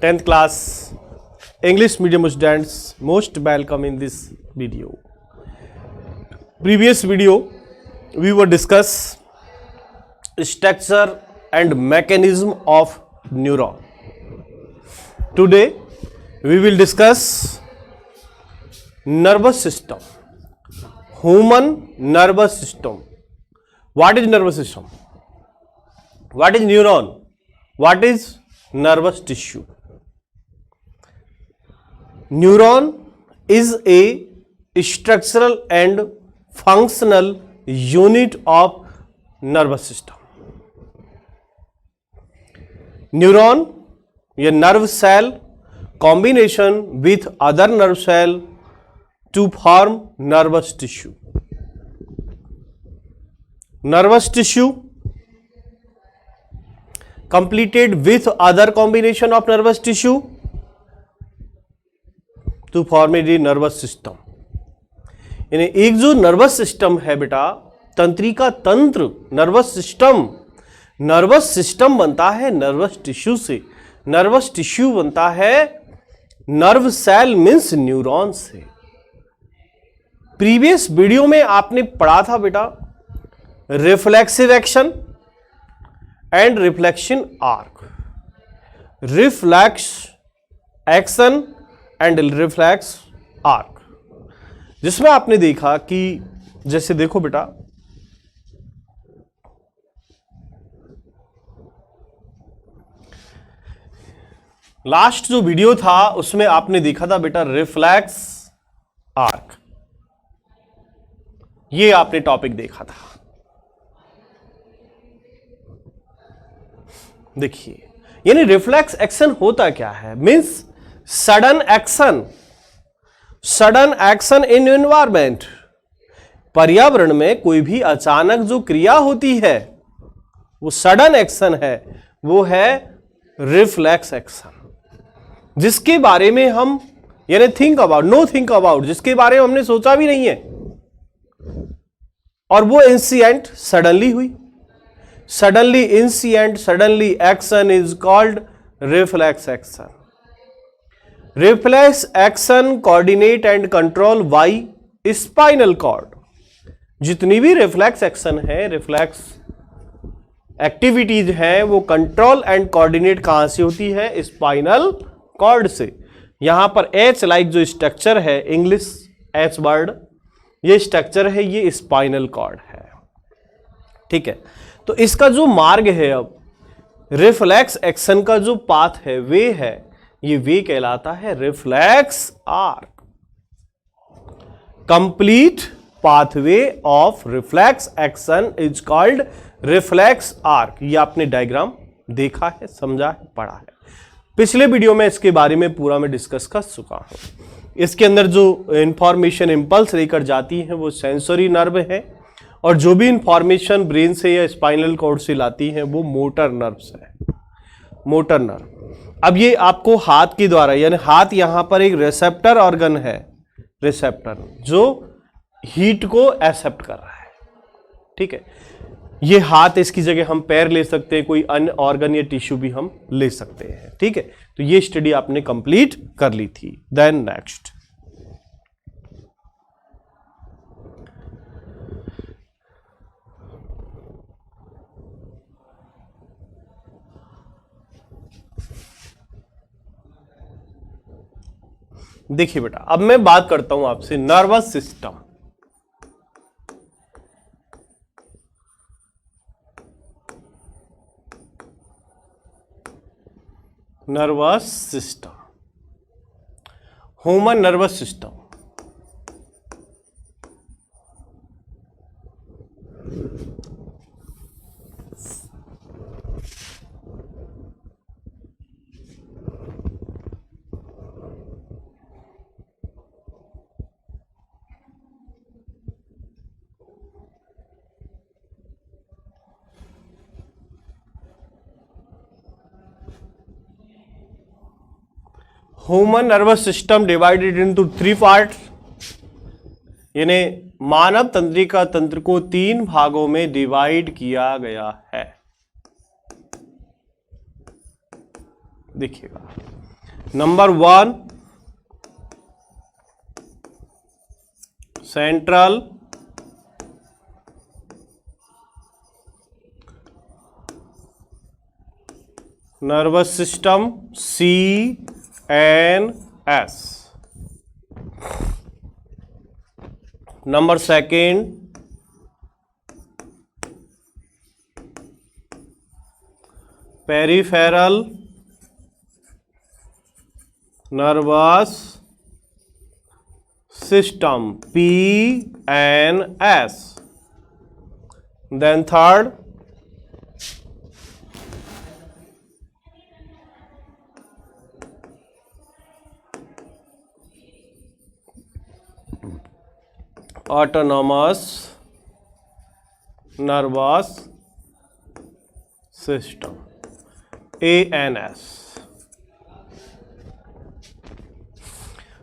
10th class English medium students, most welcome in this video. Previous video we will discuss structure and mechanism of neuron. Today we will discuss nervous system, human nervous system. What is nervous system? What is neuron? What is nervous tissue? Neuron is a structural and functional unit of nervous system. Neuron a nerve cell combination with other nerve cell to form nervous tissue. Nervous tissue completed with other combination of nervous tissue to form a nervous system. यानी एक जो nervous system है बेटा, तंत्रिका तंत्र, nervous system बनता है nervous tissue से. नर्वस टिश्यू बनता है नर्व सेल मीन्स न्यूरॉन से. प्रीवियस वीडियो में आपने पढ़ा था बेटा reflexive action and reflection arc. Reflex action and reflex arc, जिसमें आपने देखा कि जैसे देखो बेटा, लास्ट जो वीडियो था उसमें आपने देखा था बेटा रिफ्लेक्स आर्क, ये आपने टॉपिक देखा था. देखिए यानी रिफ्लेक्स एक्शन होता क्या है, means sudden action in environment. पर्यावरण में कोई भी अचानक जो क्रिया होती है वो सडन एक्शन है, वो है रिफ्लेक्स एक्शन. जिसके बारे में हम यानी थिंक अबाउट जिसके बारे में हमने सोचा भी नहीं है, और वो इंसिडेंट सडनली हुई. Suddenly incident, suddenly action is called reflex action. Reflex action coordinate and control by spinal cord. जितनी भी रिफ्लेक्स एक्शन है, रिफ्लेक्स एक्टिविटीज है, वो कंट्रोल एंड कोऑर्डिनेट कहां से होती है? स्पाइनल कॉर्ड से. यहां पर एच लाइक जो स्ट्रक्चर है, इंग्लिश एच वर्ड, ये स्ट्रक्चर है, ये स्पाइनल कॉर्ड है. ठीक है, तो इसका जो मार्ग है, अब रिफ्लेक्स एक्शन का जो पाथ है, वे है, ये वे कहलाता है reflex arc. Complete pathway of reflex action is called reflex arc. ये आपने डायग्राम देखा है, समझा है, पढ़ा है. पिछले वीडियो में इसके बारे में पूरा मैं डिस्कस कर चुका हूं. इसके अंदर जो इंफॉर्मेशन इंपल्स लेकर जाती है वो सेंसरी नर्व है, और जो भी इंफॉर्मेशन ब्रेन से या स्पाइनल कॉर्ड से लाती है वो मोटर नर्व्स है, मोटर नर्व. अब ये आपको हाथ के द्वारा, यानी हाथ यहां पर एक रिसेप्टर ऑर्गन है, रिसेप्टर जो हीट को एक्सेप्ट कर रहा है. ठीक है, ये हाथ, इसकी जगह हम पैर ले सकते हैं, कोई अन्य ऑर्गन या टिश्यू भी हम ले सकते हैं. ठीक है, तो ये स्टडी आपने कंप्लीट कर ली थी. देन नेक्स्ट, देखिए बेटा, अब मैं बात करता हूं आपसे nervous system. Nervous system, human nervous system. Human nervous system divided into 3 part. यानी मानव तंत्रिका तंत्र को 3 भागों में डिवाइड किया गया है. देखिएगा, number 1 central nervous system CNS। Number 2 peripheral nervous system PNS। Then 3 autonomous nervous system ANS।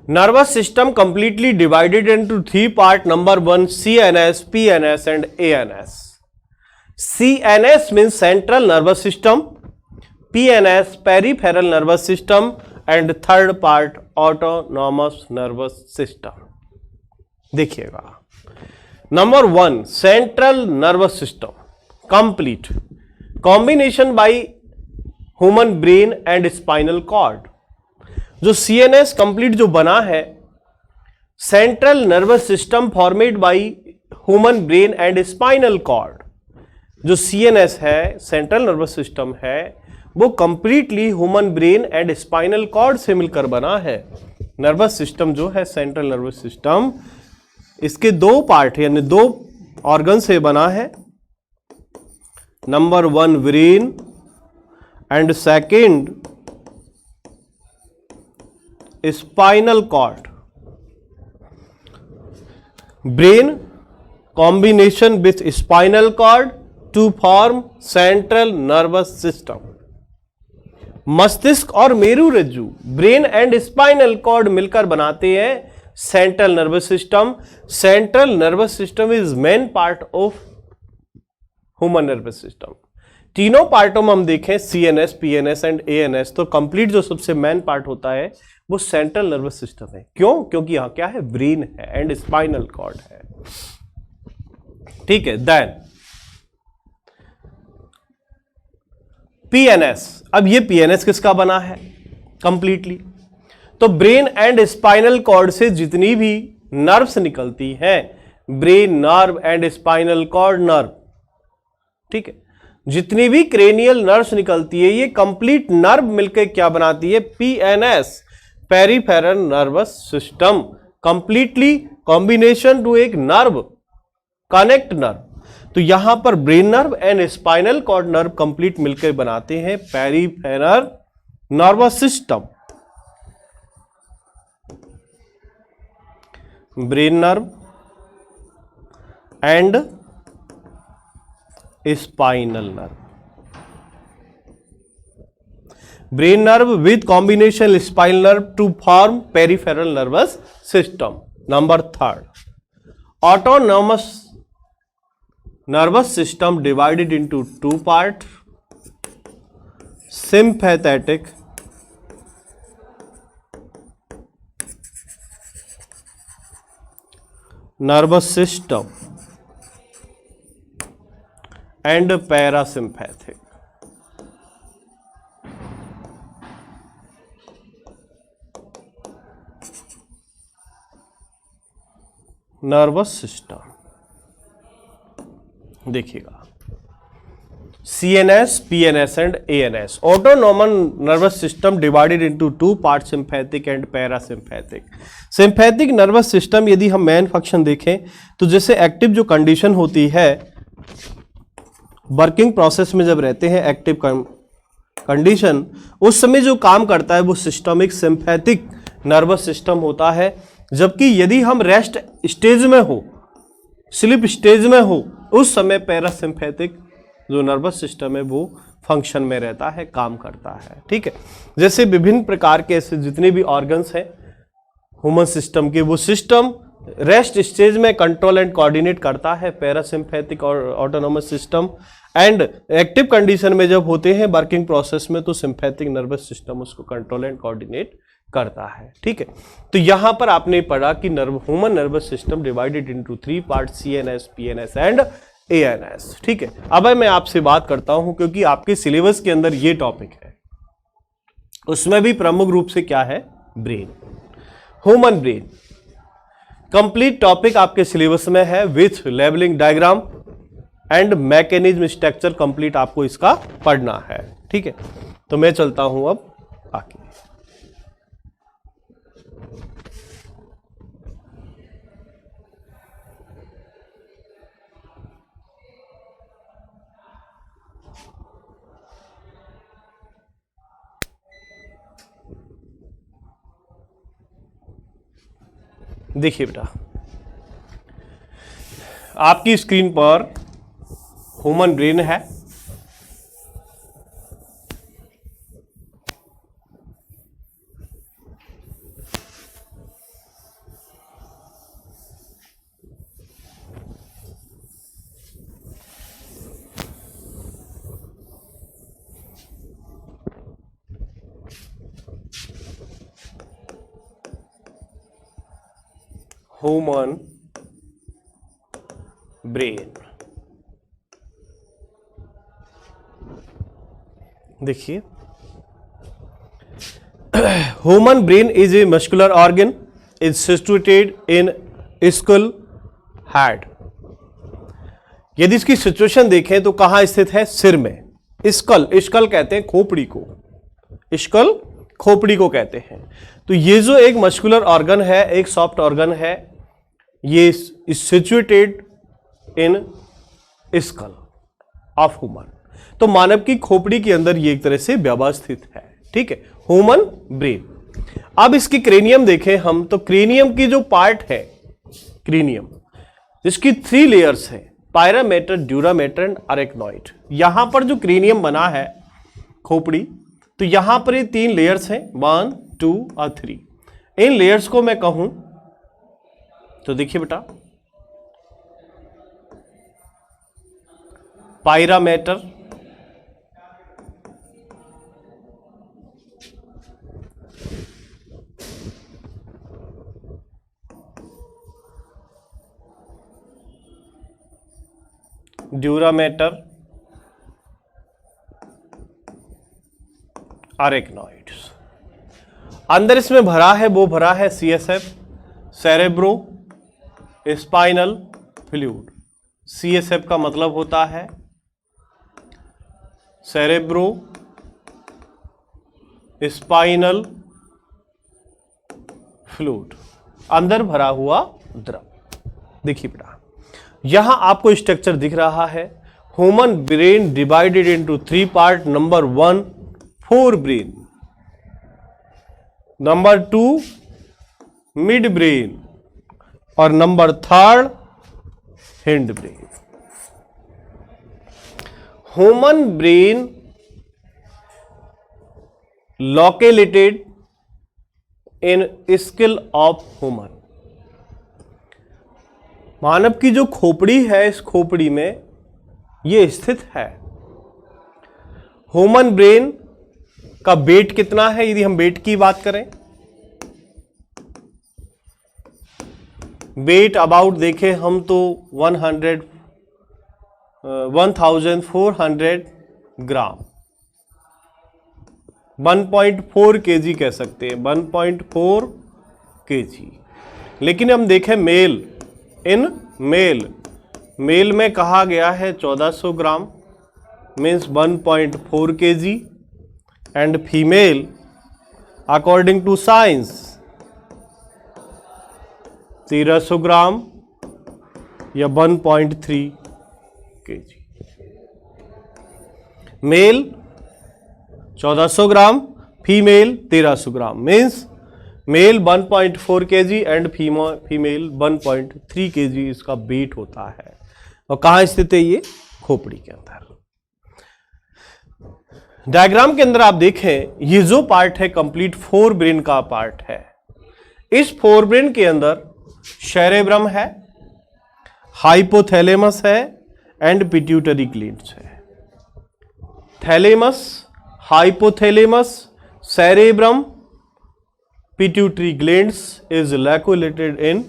nervous system completely divided into 3 parts. Number 1 CNS, PNS and ANS. CNS means central nervous system, PNS peripheral nervous system and third part autonomous nervous system. देखिएगा, number 1 central nervous system complete combination by human brain and spinal cord. जो CNS complete जो बना है, central nervous system formed by human brain and spinal cord. जो CNS है, central nervous system है, वो completely human brain and spinal cord से मिलकर बना है। नर्वस सिस्टम जो है, सेंट्रल नर्वस सिस्टम, इसके 2 पार्ट यानी 2 ऑर्गन से बना है। Number 1 brain and second spinal cord. Brain combination with spinal cord to form central nervous system. मस्तिष्क और मेरुरज्जु, ब्रेन एंड स्पाइनल कॉर्ड मिलकर बनाते हैं central nervous system. Central nervous system is main part of human nervous system. तीनों पार्टों में हम देखें सीएनएस, पीएनएस एंड एएनएस, तो कंप्लीट जो सबसे मेन पार्ट होता है वो सेंट्रल नर्वस सिस्टम है। क्यों? क्योंकि यहां क्या है, ब्रेन है एंड स्पाइनल कॉर्ड है। ठीक है, देन पीएनएस। अब ये पीएनएस किसका बना है कंप्लीटली? तो ब्रेन एंड स्पाइनल कॉर्ड से जितनी भी नर्व्स निकलती हैं, brain nerve and spinal cord nerve, ठीक है, जितनी भी क्रेनियल नर्व्स निकलती है, ये कंप्लीट नर्व मिलकर क्या बनाती है, PNS peripheral nervous system. Completely combination to एक नर्व, कनेक्ट नर्व। तो यहां पर brain nerve and spinal cord nerve complete मिलकर बनाते हैं peripheral nervous system. Brain nerve and spinal nerve. Brain nerve with combination spinal nerve to form peripheral nervous system. Number 3 autonomous nervous system divided into 2 part, sympathetic nervous system and parasympathetic. Nervous system देखिएगा, CNS, PNS and ANS. Autonomous nervous system divided into 2 parts, sympathetic and parasympathetic. Sympathetic nervous system यदि हम main function देखें तो जैसे active जो condition होती है, working process में जब रहते हैं एक्टिव कंडीशन, उस समय जो काम करता है वो सिस्टमिक सिंपैथिक नर्वस सिस्टम होता है। जबकि यदि हम रेस्ट स्टेज में हो, स्लीप स्टेज में हो, उस समय पैरासिम्पैथिक जो नर्वस सिस्टम है वो फंक्शन में रहता है, काम करता है। ठीक है, जैसे विभिन्न प्रकार के ऐसे जितने भी ऑर्गन्स हैं ह्यूमन सिस्टम के, वो सिस्टम रेस्ट स्टेज में कंट्रोल एंड कोऑर्डिनेट करता है पैरासिम्पैथिक और autonomous system, and active condition में जब होते हैं वर्किंग प्रोसेस में, तो सिंपैथिक नर्वस सिस्टम उसको कंट्रोल एंड कोऑर्डिनेट करता है। ठीक है, तो यहां पर आपने पढ़ा कि human nervous system divided into 3 part, CNS, PNS and ANS। ठीक है, अब मैं आपसे बात करता हूं, क्योंकि आपके सिलेबस के अंदर ये टॉपिक है, उसमें भी प्रमुख रूप से क्या है, brain, human brain. Complete topic आपके सिलेबस में है with labelling diagram and mechanism structure, complete आपको इसका पढ़ना है। ठीक है, तो मैं चलता हूं अब आगे। देखिए बेटा, आपकी स्क्रीन पर ह्यूमन ब्रेन है। ह्यूमन ब्रेन, देखिए, human brain is a muscular organ, is situated in school head. यदि इसकी सिचुएशन देखें तो कहां स्थित है, सिर में। स्कल, स्कल कहते हैं खोपड़ी को, स्कल खोपड़ी को कहते हैं। तो ये जो एक मस्कुलर ऑर्गन है, एक सॉफ्ट ऑर्गन है, ये situated in skull of human. तो मानव की खोपड़ी के अंदर ये एक तरह से व्यवस्थित है। ठीक है, ह्यूमन ब्रेन। अब इसकी क्रेनियम देखें हम, तो क्रेनियम की जो पार्ट है, क्रेनियम जिसकी 3 लेयर्स है, पायरामेटर, ड्यूरामेटर एंड अरेक्नॉइड। यहां पर जो क्रेनियम बना है खोपड़ी, तो यहां पर ये 3 लेयर्स हैं, 1, 2 और 3। इन लेयर्स को मैं कहूं तो देखिए बेटा, पायरामेटर, ड्यूरामेटर, अरेक्नॉइड्स। अंदर इसमें भरा है, वो भरा है CSF, cerebro spinal fluid. CSF का मतलब होता है सेरेब्रो स्पाइनल फ्लूइड, अंदर भरा हुआ द्रव। देखिए बेटा, यहां आपको स्ट्रक्चर दिख रहा है, human brain divided into 3 part. Number 1 forebrain, number 2 midbrain और number 3 hindbrain. Human brain located in skull of human. मानव की जो खोपड़ी है, इस खोपड़ी में ये स्थित है। ह्यूमन ब्रेन का वेट कितना है, यदि हम वेट की बात करें, वेट अबाउट देखें हम तो 1400 ग्राम, 1.4 kg कह सकते हैं, 1.4 kg। लेकिन हम देखें मेल, इन मेल में कहा गया है 1400 gram, means 1.4 kg, and female according to science 1300 gram या 1.3 kg। Male 1400 gram, female 1300 gram, means male 1.4 kg and female 1.3 kg इसका वेट होता है। और कहां स्थित है ये, खोपड़ी के अंदर। डायग्राम के अंदर आप देखें, ये जो पार्ट है कंप्लीट फोर ब्रेन का पार्ट है। इस फोर ब्रेन के अंदर सेरेब्रम है, हाइपोथैलेमस है एंड पिट्यूटरी ग्लैंड्स है। Thalamus, hypothalamus, cerebrum, pituitary glands is located in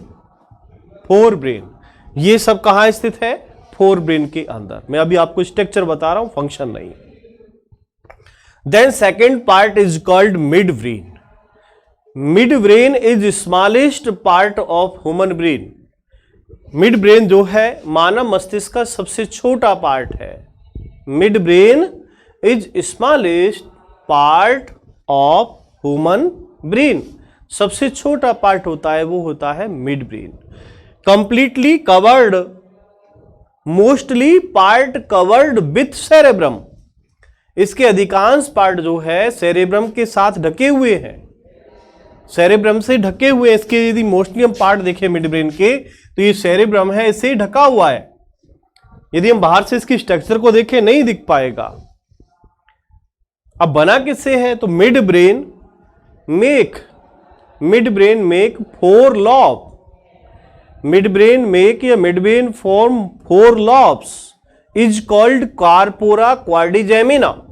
fore brain. ये सब कहां स्थित है? फोर ब्रेन के अंदर। मैं अभी आपको स्ट्रक्चर बता रहा हूं, फंक्शन नहीं। Then second part is called mid brain. Mid brain is smallest part of human brain. Mid brain जो है मानव मस्तिष्क का सबसे छोटा पार्ट है। Mid brain is smallest part of human brain. सबसे छोटा पार्ट होता है वो होता है mid brain. Completely covered, mostly part covered with cerebrum. इसके अधिकांश पार्ट जो है सेरेब्रम के साथ ढके हुए हैं, सेरेब्रम से ढके हुए। इसके यदि मोस्टली हम पार्ट देखें मिड ब्रेन के तो ये सेरेब्रम है, इससे ढका हुआ है। यदि हम बाहर से इसकी स्ट्रक्चर को देखें नहीं दिख पाएगा। अब बना किससे है? तो midbrain make four lobe. Midbrain make या midbrain form four lobes is called corpora quadrigemina.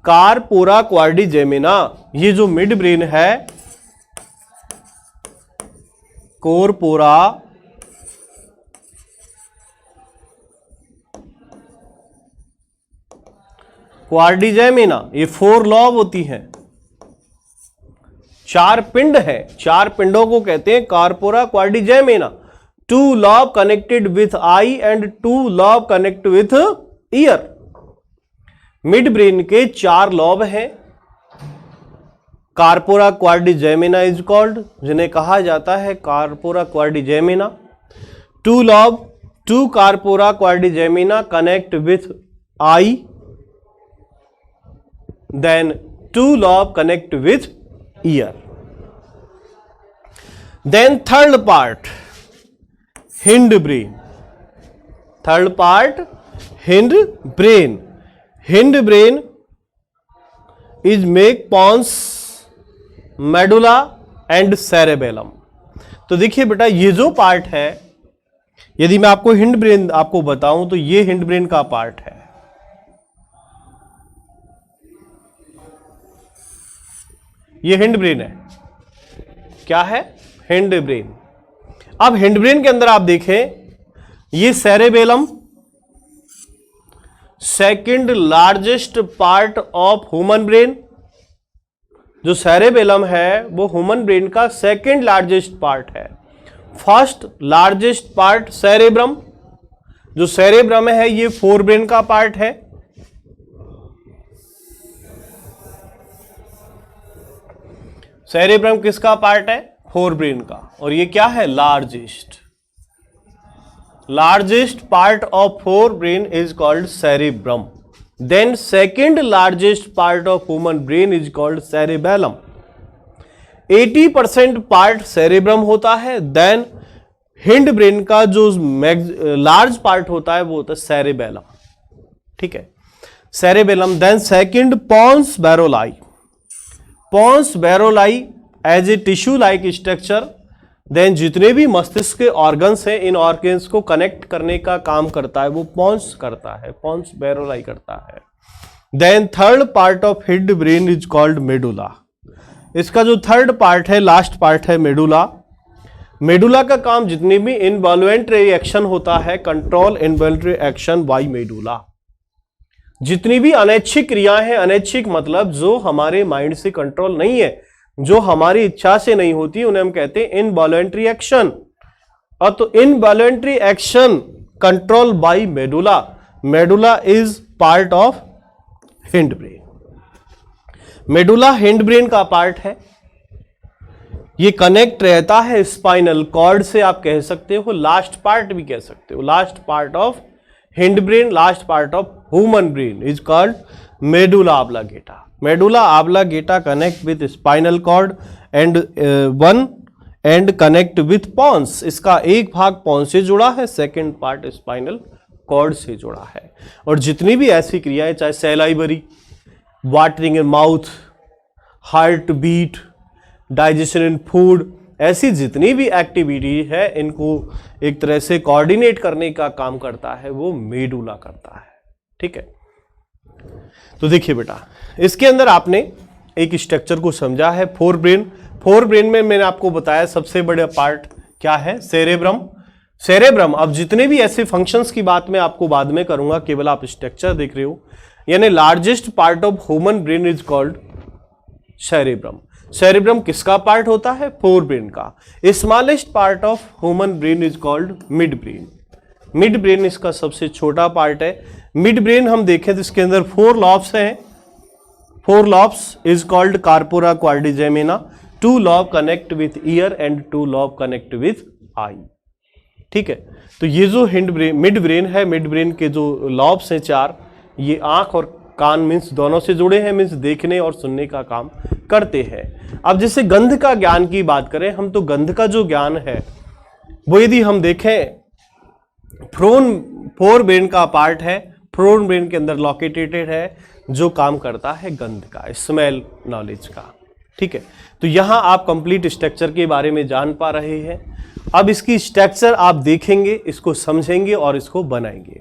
Corpora quadrigemina, ये जो मिड ब्रेन है कोरपोरा क्वाड्रिजेमिना, ये फोर लॉब होती हैं, चार पिंड है। चार पिंडों को कहते हैं corpora quadrigemina. Two lobe connected with eye and two lobe connect with ear. Midbrain के चार लॉब हैं। कार्पोरा क्वाड्रिजेमिना इज कॉल्ड, जिन्हें कहा जाता है corpora quadrigemina. Two corpora quadrigemina connect with eye, then two lobe connect with ear. Then third part hindbrain. Third part hindbrain. Hind brain is make pons, medulla and cerebellum. तो देखिए बेटा, ये जो part है, यदि मैं आपको hind brain आपको बताऊं तो ये हिंड ब्रेन का पार्ट है। ये हिंड ब्रेन है। क्या है? Hind brain. अब हिंड ब्रेन के अंदर आप देखें, ये cerebellum second largest part of human brain. जो सेरेबेलम है वो ह्यूमन ब्रेन का सेकंड लार्जेस्ट पार्ट है। First largest part cerebrum. जो सेरेब्रम है ये फोर ब्रेन का पार्ट है। सेरेब्रम किसका पार्ट है? फोर ब्रेन का। और ये क्या है? Largest part of fore brain is called cerebrum. Then second largest part of human brain is called cerebellum. 80% part cerebrum होता है। देन हिंड ब्रेन का जो लार्ज पार्ट होता है वो होता है सेरेबेलम। ठीक है, cerebellum. Then second pons varolii. Pons varolii as a tissue like structure. Then जितने भी मस्तिष्क के ऑर्गन्स हैं, इन ऑर्गन्स को कनेक्ट करने का काम करता है वो पॉन्स करता है, पॉन्स बैरोलाई करता है। Then third part of hind brain is called medulla. इसका जो थर्ड पार्ट है, लास्ट पार्ट है मेडुला। मेडुला का काम जितनी भी इनवॉल्वेंट्री एक्शन होता है, control involuntary action by medulla. जितनी भी अनैच्छिक क्रियाएं हैं, अनैच्छिक मतलब जो हमारे माइंड से कंट्रोल नहीं है, जो हमारी इच्छा से नहीं होती, उन्हें हम कहते हैं इनवॉलंटरी एक्शन। और तो involuntary action control by medulla. Medulla is part of hind brain. Medulla hind brain का पार्ट है। ये कनेक्ट रहता है स्पाइनल कॉर्ड से, आप कह सकते हो लास्ट पार्ट भी कह सकते हो। Last part of hind brain, last part of human brain is called medulla oblongata. Medulla oblongata connect with spinal cord and connect with pons. इसका एक भाग पॉन्स से जुड़ा है, सेकेंड पार्ट स्पाइनल कॉर्ड से जुड़ा है। और जितनी भी ऐसी क्रियाएं, चाहे salivary, watering in mouth, heart beat, digestion in food, ऐसी जितनी भी एक्टिविटी है, इनको एक तरह से कोऑर्डिनेट करने का काम करता है वो मेडुला करता है। ठीक है, तो देखिए बेटा, इसके अंदर आपने एक स्ट्रक्चर को समझा है, फोर ब्रेन में मैंने आपको बताया सबसे बड़ा पार्ट क्या है, सेरेब्रम। अब जितने भी ऐसे फंक्शंस की बात मैं आपको बाद में करूंगा, केवल आप स्ट्रक्चर देख रहे हो। यानी largest part of human brain is called cerebrum. Cerebrum किसका पार्ट होता है, फोर ब्रेन का। Smallest part of human brain is called mid brain इसका सबसे छोटा पार्ट है। मिड ब्रेन हम देखें तो इसके अंदर 4 लॉब्स हैं। 4 lobes is called corpora quadrigemina. 2 lobe connect with year and 2 lobe connect with आई। ठीक है, तो ये जो मिड ब्रेन है, मिड ब्रेन के जो लॉब्स हैं 4, ये आंख और कान मीन्स दोनों से जुड़े हैं, मीन्स देखने और सुनने का काम करते हैं। अब जैसे गंध का ज्ञान की बात करें हम, तो गंध का जो ज्ञान है वो यदि हम देखें फोर ब्रेन का पार्ट है, फोर ब्रेन के अंदर लोकेटेड है, जो काम करता है गंध का, स्मेल नॉलेज का। ठीक है, तो यहां आप कंप्लीट स्ट्रक्चर के बारे में जान पा रहे हैं। अब इसकी स्ट्रक्चर आप देखेंगे, इसको समझेंगे और इसको बनाएंगे।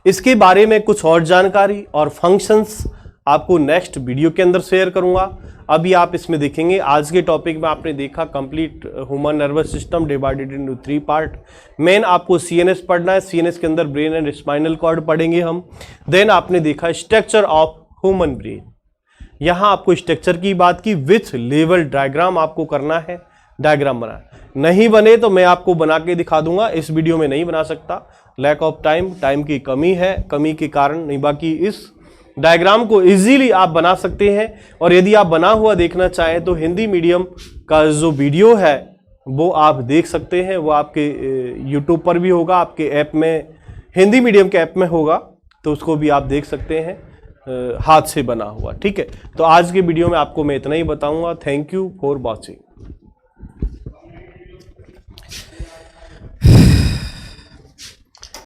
इसके बारे में कुछ और जानकारी और फंक्शंस आपको नेक्स्ट वीडियो के अंदर शेयर करूंगा। अभी आप इसमें देखेंगे, आज के टॉपिक में आपने देखा complete human nervous system divided into 3 part. Main आपको सीएनएस पढ़ना है, सीएनएस के अंदर ब्रेन एंड स्पाइनल कॉर्ड पढ़ेंगे हम। देन आपने देखा स्ट्रक्चर ऑफ ह्यूमन ब्रेन, यहां आपको स्ट्रक्चर की बात की, विथ लेवल डायग्राम आपको करना है। डायग्राम बना नहीं बने तो मैं आपको बना के दिखा दूंगा, इस वीडियो में नहीं बना सकता, लैक ऑफ टाइम की कमी है, कमी के कारण नहीं। बाकी इस डायग्राम को इजीली आप बना सकते हैं। और यदि आप बना हुआ देखना चाहें तो हिंदी मीडियम का जो वीडियो है वो आप देख सकते हैं, वो आपके यूट्यूब पर भी होगा, आपके ऐप में, हिंदी मीडियम के ऐप में होगा, तो उसको भी आप देख सकते हैं, हाथ से बना हुआ। ठीक है, तो आज के वीडियो में आपको मैं इतना ही बताऊंगा। Thank you for watching.